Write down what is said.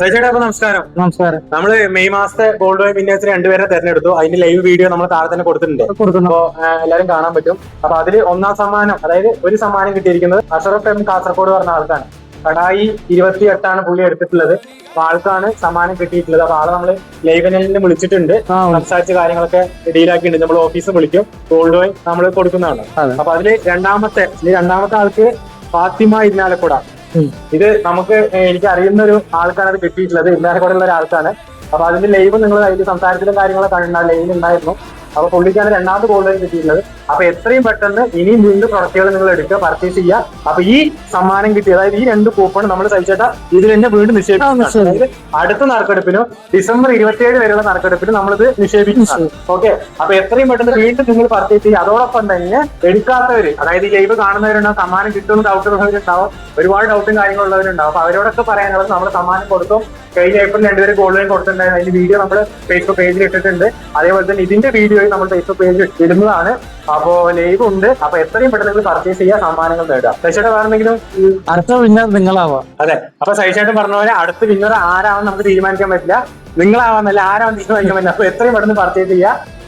സജിയുടെ അപ്പൊ നമസ്കാരം. നമസ്കാരം. നമ്മള് മെയ് മാസത്തെ ഗോൾഡ് കോയിൻ വിന്നേഴ്സിന് രണ്ടുപേരെ തെരഞ്ഞെടുത്തു. അതിന്റെ ലൈവ് വീഡിയോ നമ്മൾ താഴെ തന്നെ കൊടുത്തിട്ടുണ്ട്. അപ്പോ എല്ലാവരും കാണാൻ പറ്റും. അപ്പൊ അതിൽ ഒന്നാം സമ്മാനം, അതായത് ഒരു സമ്മാനം കിട്ടിയിരിക്കുന്നത് അഷറഫ് എം കാസർഗോഡ് പറഞ്ഞ ആൾക്കാണ്. കടായി 28 പുള്ളി എടുത്തിട്ടുള്ളത്. അപ്പൊ ആൾക്കാണ് സമ്മാനം കിട്ടിയിട്ടുള്ളത്. അപ്പൊ ആളെ നമ്മള് ലൈവിനെ വിളിച്ചിട്ടുണ്ട്, സംസാരിച്ച കാര്യങ്ങളൊക്കെ ഡീലാക്കിയിട്ടുണ്ട്. നമ്മൾ ഓഫീസിൽ വിളിക്കും, ഗോൾഡ് കോയിൻ നമ്മൾ കൊടുക്കുന്നതാണ്. അപ്പൊ അതില് രണ്ടാമത്തെ ആൾക്ക് ഫാത്തിമ ഇരിഞ്ഞാലക്കുട. ഇത് നമുക്ക് എനിക്ക് അറിയുന്ന ഒരു ആൾക്കാണ് അത് കിട്ടിയിട്ടുള്ളത്. ഇല്ലാതെക്കൂടെയുള്ള ഒരാൾക്കാണ്. അപ്പൊ അതിന്റെ ലൈവ് നിങ്ങൾ അതിന്റെ സംസാരത്തിലും കാര്യങ്ങളൊക്കെ കണ്ടാൽ ലൈവ് ഉണ്ടായിരുന്നു. അപ്പൊ പുള്ളിക്കാണ് രണ്ടാമത് ഗോൾഡ് കോയിൻ കിട്ടിയിട്ടുള്ളത്. അപ്പൊ എത്രയും പെട്ടെന്ന് ഇനിയും വീണ്ടും പ്രൊഡക്റ്റുകൾ നിങ്ങൾ എടുക്കുക, പർച്ചേസ് ചെയ്യുക. അപ്പൊ ഈ സമ്മാനം കിട്ടി, അതായത് ഈ 2 കൂപ്പൺ നമ്മൾ സഹിച്ചേട്ടാ ഇതിൽ തന്നെ വീണ്ടും നിക്ഷേപിക്കും. അതായത് അടുത്ത നറുക്കെടുപ്പിനും ഡിസംബർ 27 വരെയുള്ള നറുക്കെടുപ്പിനും നമ്മളിത് നിക്ഷേപിക്കുന്നതാണ്. ഓക്കെ. അപ്പൊ എത്രയും പെട്ടെന്ന് വീണ്ടും നിങ്ങൾ പർച്ചേസ് ചെയ്യുക. അതോടൊപ്പം തന്നെ എടുക്കാത്തവര്, അതായത് ഈ ലൈവ് കാണുന്നവരുണ്ടാവും, സമ്മാനം കിട്ടുമെന്ന് ഡൗട്ട് ഉള്ളവരുണ്ടാവും, ഒരുപാട് ഡൗട്ടും കാര്യങ്ങളുള്ളവരുണ്ടാവും. അപ്പൊ അവരോടൊക്കെ പറയാനുള്ളത് നമ്മൾ സമ്മാനം കൊടുക്കും. കഴിഞ്ഞ ഏപ്രിൽ 2 പേര് ഗോൾഡ് കോയിൻ കൊടുത്തിട്ടുണ്ടായിരുന്നു. അതിന്റെ വീഡിയോ നമ്മൾ ഫേസ്ബുക്ക് പേജിൽ ഇട്ടിട്ടുണ്ട്. അതേപോലെ തന്നെ ഇതിന്റെ വീഡിയോ നമ്മൾ ഫേസ്ബുക്ക് പേജിൽ ഇടുന്നതാണ്. അപ്പോ ലൈവ് ഉണ്ട്. അപ്പൊ എത്രയും പെട്ടെന്ന് നിങ്ങൾ പർച്ചേസ് ചെയ്യുക, സമ്മാനങ്ങൾ നേടുക. സൈഷേട്ടൻ വേണമെങ്കിലും അടുത്ത വിന്നർ നിങ്ങളാവാം. അതെ. അപ്പൊ സൈഷേട്ടൻ പറഞ്ഞ പോലെ അടുത്ത വിന്നർ ആരാണെന്ന് നമുക്ക് തീരുമാനിക്കാൻ പറ്റില്ല, നിങ്ങളാവാന്നല്ല, ആരാണെന്ന് തീരുമാനിക്കാൻ പറ്റില്ല. അപ്പൊ എത്രയും പെട്ടെന്ന് പർച്ചേസ് ചെയ്യുക.